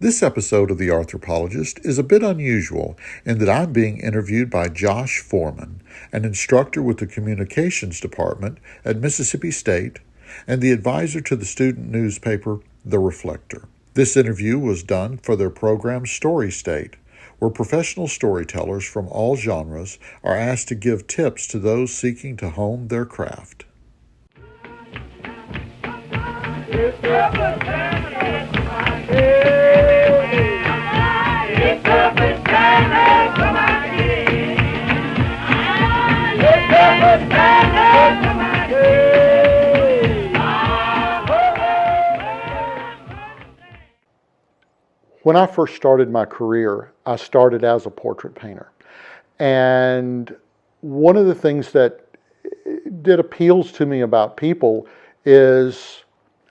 This episode of The Arthropologist is a bit unusual in that I'm being interviewed by Josh Forman, an instructor with the Communications Department at Mississippi State and the advisor to the student newspaper, The Reflector. This interview was done for their program StoryState, where professional storytellers from all genres are asked to give tips to those seeking to hone their craft. When I first started my career, I started as a portrait painter. And one of the things that appeals to me about people is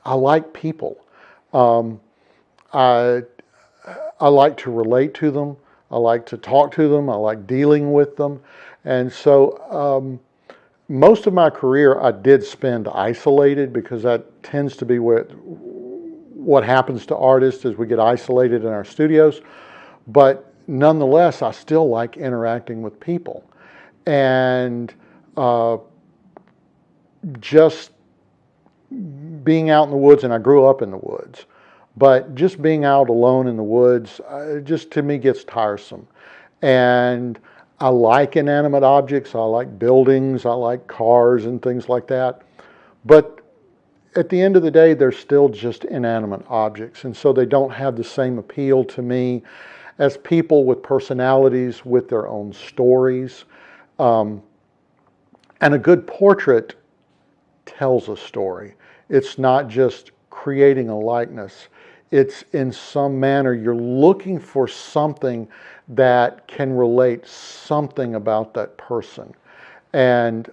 I like people. I like to relate to them. I like to talk to them. I like dealing with them. And so most of my career I did spend isolated, because that tends to be what happens to artists as we get isolated in our studios. But nonetheless, I still like interacting with people. And just being out in the woods, and I grew up in the woods, but just being out alone in the woods, just to me gets tiresome. And I like inanimate objects. I like buildings. I like cars and things like that. But at the end of the day, they're still just inanimate objects. And so they don't have the same appeal to me as people with personalities, with their own stories. And a good portrait tells a story. It's not just creating a likeness. It's in some manner you're looking for something that can relate something about that person. And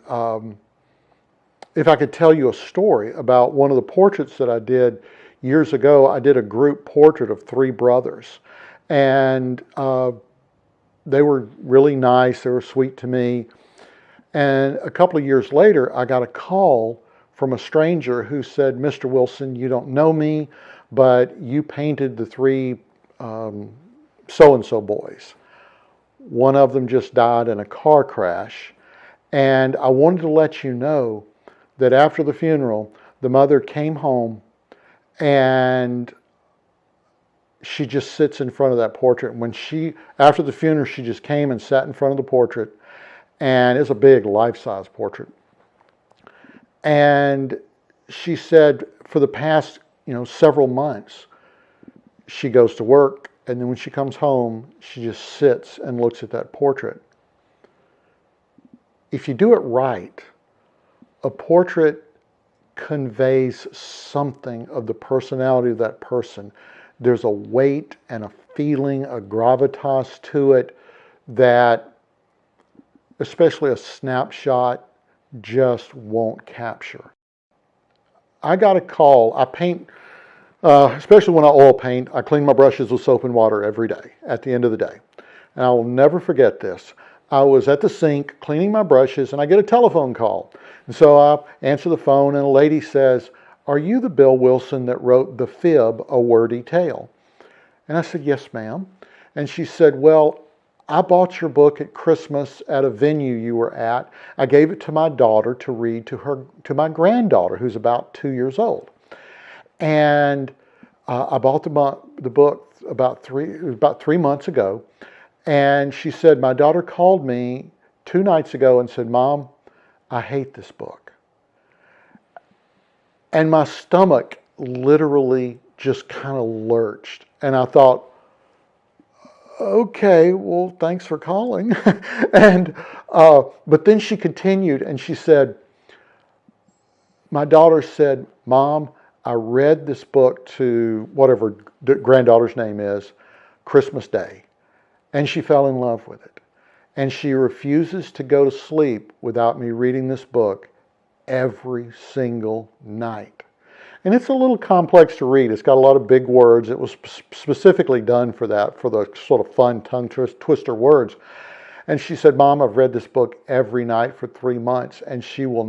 if I could tell you a story about one of the portraits that I did years ago, I did a group portrait of three brothers. And they were really nice. They were sweet to me. And a couple of years later, I got a call from a stranger who said, "Mr. Wilson, you don't know me, but you painted the three so-and-so boys. One of them just died in a car crash. And I wanted to let you know that after the funeral, the mother came home and she just sits in front of that portrait. After the funeral, she just came and sat in front of the portrait, and it's a big life-size portrait. And she said for the past, several months, she goes to work, and then when she comes home, she just sits and looks at that portrait. If you do it right, a portrait conveys something of the personality of that person. There's a weight and a feeling, a gravitas to it that, especially a snapshot, just won't capture. I got a call. I paint, especially when I oil paint, I clean my brushes with soap and water every day at the end of the day. And I will never forget this. I was at the sink cleaning my brushes, and I get a telephone call. And so I answer the phone, and a lady says, "Are you the Bill Wilson that wrote The Fib, A Wordy Tale?" And I said, "Yes, ma'am." And she said, "Well, I bought your book at Christmas at a venue you were at. I gave it to my daughter to read to my granddaughter, who's about 2 years old. And I bought the book about 3 months ago. And she said, my daughter called me 2 nights ago and said, 'Mom, I hate this book.'" And my stomach literally just kind of lurched. And I thought, okay, well, thanks for calling. But then she continued and she said, my daughter said, "Mom, I read this book to whatever the granddaughter's name is, Christmas Day, and she fell in love with it. And she refuses to go to sleep without me reading this book every single night." And it's a little complex to read. It's got a lot of big words. It was specifically done for that, for the sort of fun tongue twister words. And she said, "Mom, I've read this book every night for 3 months, and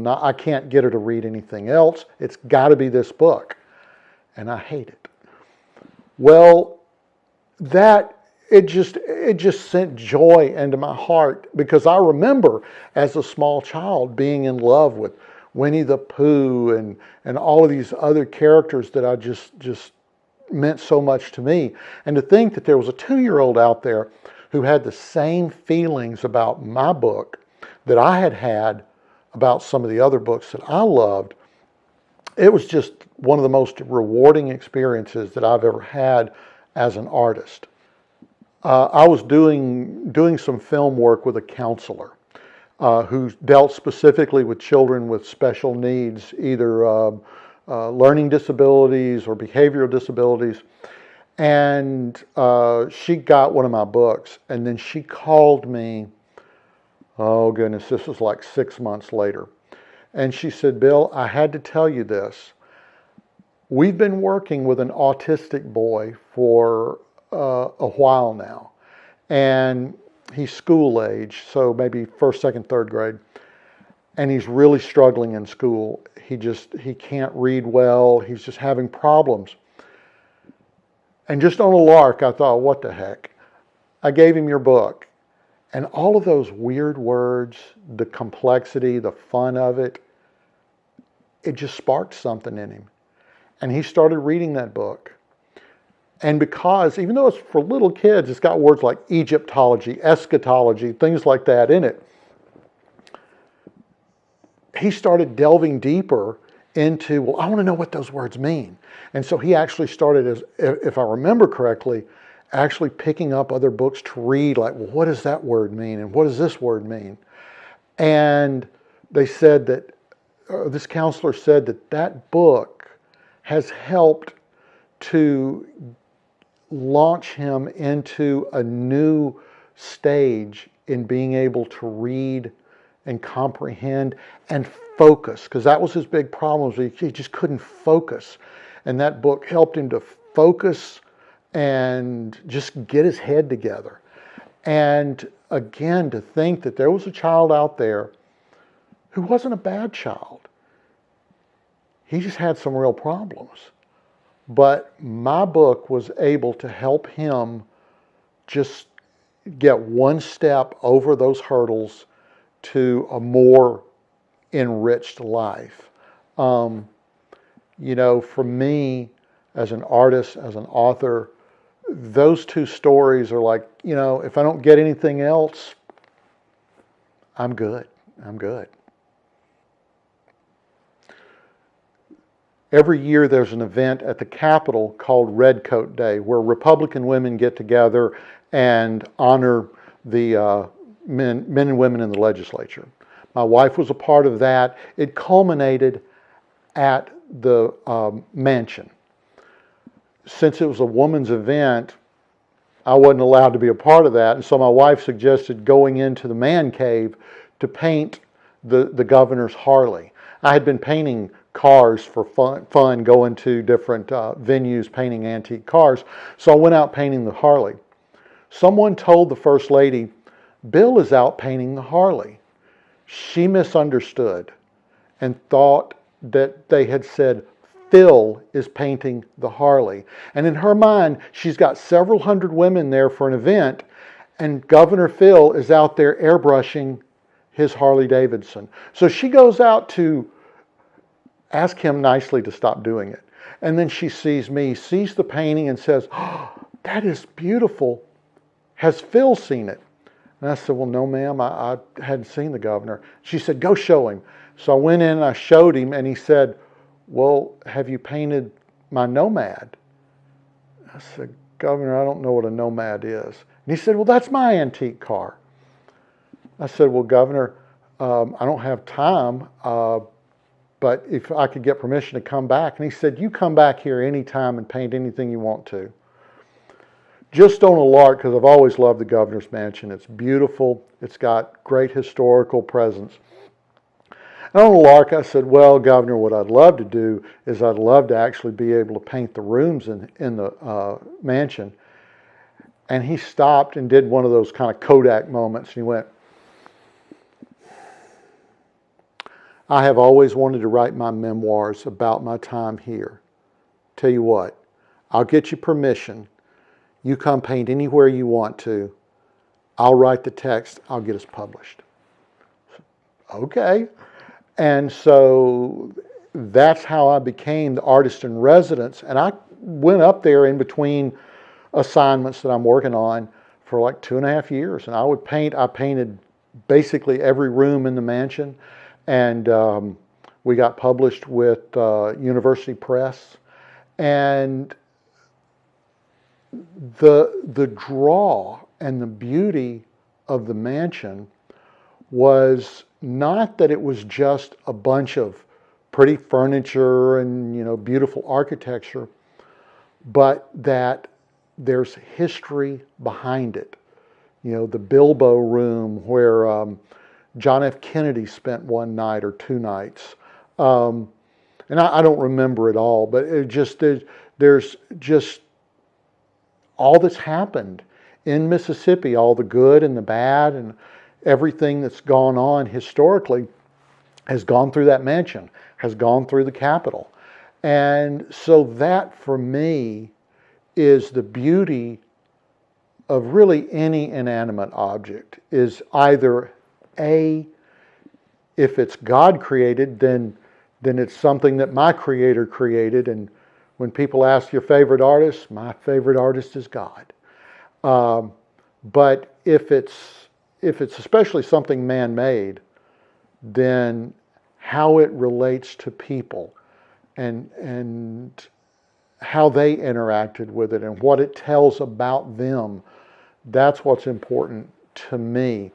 I can't get her to read anything else. It's got to be this book. And I hate it." Well, that it just sent joy into my heart, because I remember as a small child being in love with Winnie the Pooh and all of these other characters that I just meant so much to me. And to think that there was a 2-year-old out there who had the same feelings about my book that I had had about some of the other books that I loved, it was just one of the most rewarding experiences that I've ever had as an artist. I was doing some film work with a counselor who dealt specifically with children with special needs, either learning disabilities or behavioral disabilities. And she got one of my books, and then she called me, oh goodness, this was like 6 months later. And she said, Bill, I had to tell you this. We've been working with an autistic boy for a while now, and he's school age, so maybe first, second, third grade, and he's really struggling in school. He can't read well. He's just having problems. And just on a lark, I thought, what the heck? I gave him your book, and all of those weird words, the complexity, the fun of it, it just sparked something in him. And he started reading that book. And because, even though it's for little kids, it's got words like Egyptology, eschatology, things like that in it, he started delving deeper into, well, I want to know what those words mean. And so he actually started, as if I remember correctly, actually picking up other books to read, like, well, what does that word mean? And what does this word mean? And they said that, this counselor said that that book has helped to launch him into a new stage in being able to read and comprehend and focus, because that was his big problem. He just couldn't focus. And that book helped him to focus and just get his head together. And again, to think that there was a child out there who wasn't a bad child. He just had some real problems. But my book was able to help him just get one step over those hurdles to a more enriched life. For me, as an artist, as an author, those two stories are like, if I don't get anything else, I'm good. I'm good. Every year there's an event at the Capitol called Red Coat Day, where Republican women get together and honor the men and women in the legislature. My wife was a part of that. It culminated at the mansion. Since it was a woman's event, I wasn't allowed to be a part of that, and so my wife suggested going into the man cave to paint the governor's Harley. I had been painting cars for fun, going to different venues, painting antique cars. So I went out painting the Harley. Someone told the First Lady, Bill is out painting the Harley. She misunderstood and thought that they had said, Phil is painting the Harley. And in her mind, she's got several hundred women there for an event, and Governor Phil is out there airbrushing his Harley Davidson. So she goes out to ask him nicely to stop doing it. And then she sees me, sees the painting, and says, oh, that is beautiful. Has Phil seen it? And I said, well, no, ma'am, I hadn't seen the governor. She said, go show him. So I went in and I showed him, and he said, well, have you painted my Nomad? I said, Governor, I don't know what a Nomad is. And he said, well, that's my antique car. I said, well, Governor, I don't have time, but if I could get permission to come back. And he said, you come back here anytime and paint anything you want to. Just on a lark, because I've always loved the governor's mansion. It's beautiful. It's got great historical presence. And on a lark, I said, well, Governor, what I'd love to do is I'd love to actually be able to paint the rooms in the mansion. And he stopped and did one of those kind of Kodak moments. And he went, I have always wanted to write my memoirs about my time here. Tell you what, I'll get you permission. You come paint anywhere you want to. I'll write the text. I'll get us published. Okay. And so that's how I became the artist in residence. And I went up there in between assignments that I'm working on for like 2.5 years. And I painted basically every room in the mansion. And we got published with University Press. And the draw and the beauty of the mansion was not that it was just a bunch of pretty furniture and beautiful architecture, but that there's history behind it. The Bilbo room where John F. Kennedy spent one night or 2 nights. And I don't remember it all, but there's just all that's happened in Mississippi, all the good and the bad and everything that's gone on historically has gone through that mansion, has gone through the Capitol. And so that for me is the beauty of really any inanimate object, is either if it's God created, then it's something that my Creator created. And when people ask your favorite artist, my favorite artist is God. But if it's especially something man-made, then how it relates to people and how they interacted with it and what it tells about them, that's what's important to me.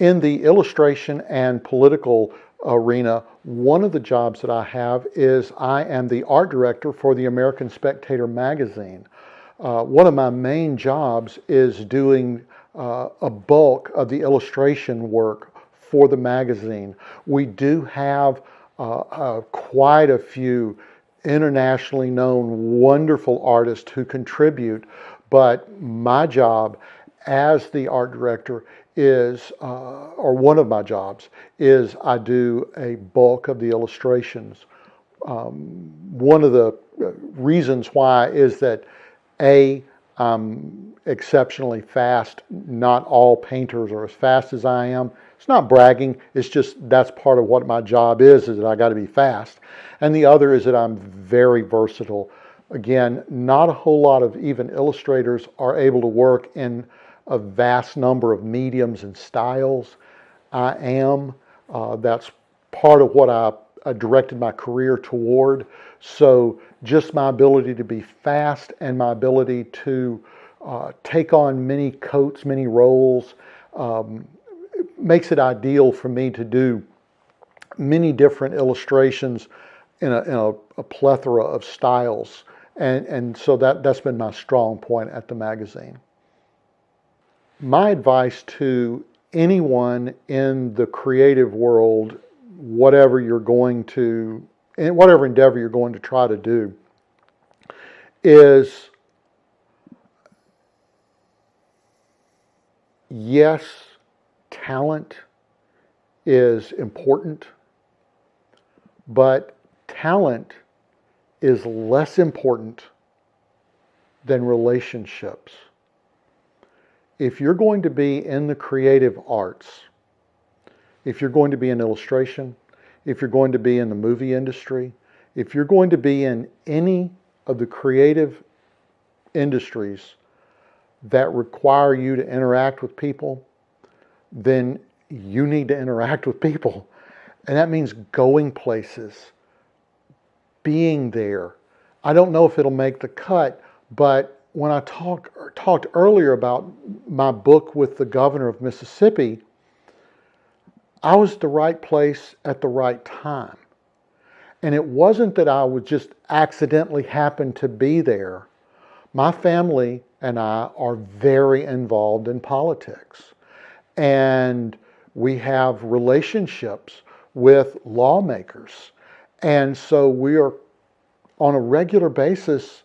In the illustration and political arena, one of the jobs that I have is I am the art director for the American Spectator magazine. One of my main jobs is doing a bulk of the illustration work for the magazine. We do have quite a few internationally known wonderful artists who contribute, but my job as the art director is, or one of my jobs, is I do a bulk of the illustrations. One of the reasons why is that I'm exceptionally fast. Not all painters are as fast as I am. It's not bragging. It's just that's part of what my job is that I got to be fast. And the other is that I'm very versatile. Again, not a whole lot of even illustrators are able to work in a vast number of mediums and styles. I am. That's part of what I directed my career toward. So just my ability to be fast and my ability to take on many coats, many roles, makes it ideal for me to do many different illustrations in a plethora of styles. And so that's been my strong point at the magazine. My advice to anyone in the creative world, whatever endeavor you're going to try to do, is yes, talent is important, but talent is less important than relationships. If you're going to be in the creative arts, if you're going to be in illustration, if you're going to be in the movie industry, if you're going to be in any of the creative industries that require you to interact with people, then you need to interact with people. And that means going places, being there. I don't know if it'll make the cut, but when I talked earlier about my book with the governor of Mississippi, I was at the right place at the right time. And it wasn't that I would just accidentally happen to be there. My family and I are very involved in politics. And we have relationships with lawmakers. And so we are on a regular basis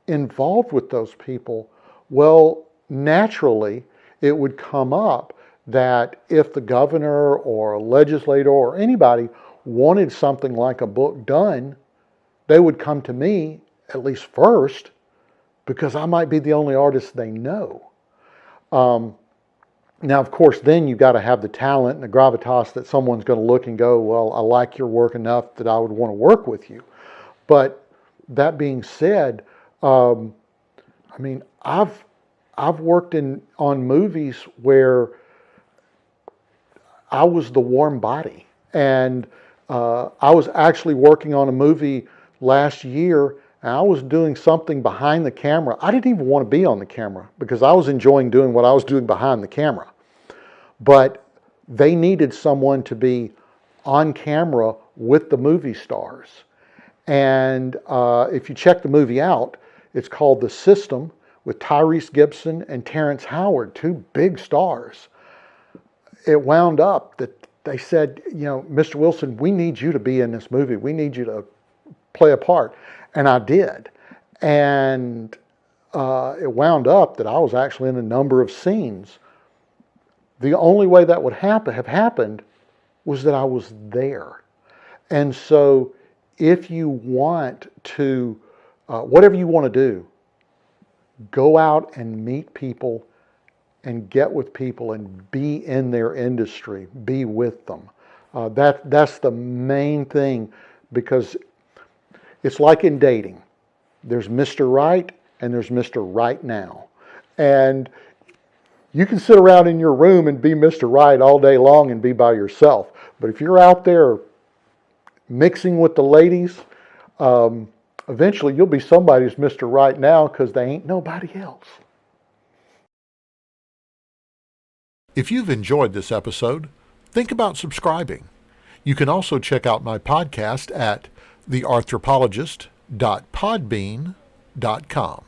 involved with those people. Well, naturally, it would come up that if the governor or a legislator or anybody wanted something like a book done, they would come to me, at least first, because I might be the only artist they know. Now, of course, then you got to have the talent and the gravitas that someone's going to look and go, well, I like your work enough that I would want to work with you. But that being said, I mean, I've worked on movies where I was the warm body, and I was actually working on a movie last year, and I was doing something behind the camera. I didn't even want to be on the camera because I was enjoying doing what I was doing behind the camera. But they needed someone to be on camera with the movie stars. And if you check the movie out, it's called The System with Tyrese Gibson and Terrence Howard, two big stars. It wound up that they said, you know, Mr. Wilson, we need you to be in this movie. We need you to play a part. And I did. And it wound up that I was actually in a number of scenes. The only way that would have happened was that I was there. And so if you want to, whatever you want to do, go out and meet people and get with people and be in their industry, be with them. That's the main thing, because it's like in dating. There's Mr. Right and there's Mr. Right now. And you can sit around in your room and be Mr. Right all day long and be by yourself. But if you're out there mixing with the ladies, eventually you'll be somebody's Mr. Right now because they ain't nobody else. If you've enjoyed this episode, think about subscribing. You can also check out my podcast at thearthropologist.podbean.com.